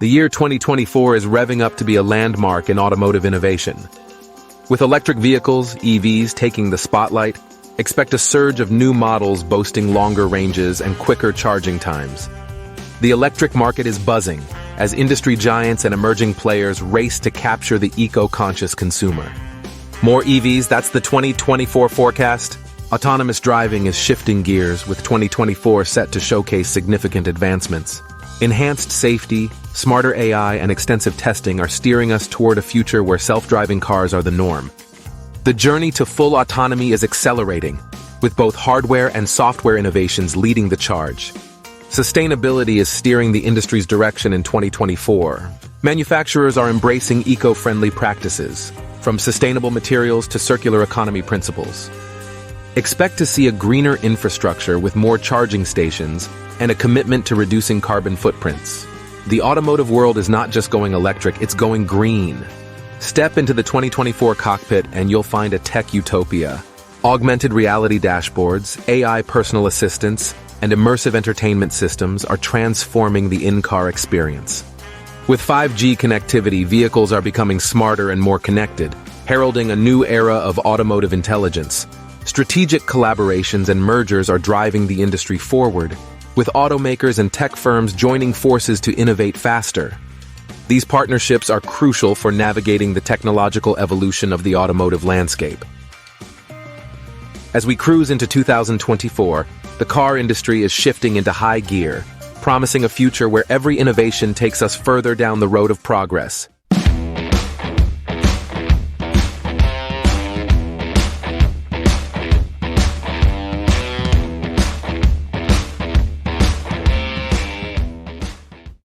The year 2024 is revving up to be a landmark in automotive innovation. With electric vehicles, EVs, taking the spotlight, expect a surge of new models boasting longer ranges and quicker charging times. The electric market is buzzing as industry giants and emerging players race to capture the eco-conscious consumer. More EVs, that's the 2024 forecast. Autonomous driving is shifting gears, with 2024 set to showcase significant advancements. Enhanced safety, smarter AI, and extensive testing are steering us toward a future where self-driving cars are the norm. The journey to full autonomy is accelerating, with both hardware and software innovations leading the charge. Sustainability is steering the industry's direction in 2024. Manufacturers are embracing eco-friendly practices, from sustainable materials to circular economy principles. Expect to see a greener infrastructure with more charging stations and a commitment to reducing carbon footprints. The automotive world is not just going electric, it's going green. Step into the 2024 cockpit and you'll find a tech utopia. Augmented reality dashboards, AI personal assistants, and immersive entertainment systems are transforming the in-car experience. With 5G connectivity, vehicles are becoming smarter and more connected, heralding a new era of automotive intelligence. Strategic collaborations and mergers are driving the industry forward, with automakers and tech firms joining forces to innovate faster. These partnerships are crucial for navigating the technological evolution of the automotive landscape. As we cruise into 2024, the car industry is shifting into high gear, promising a future where every innovation takes us further down the road of progress.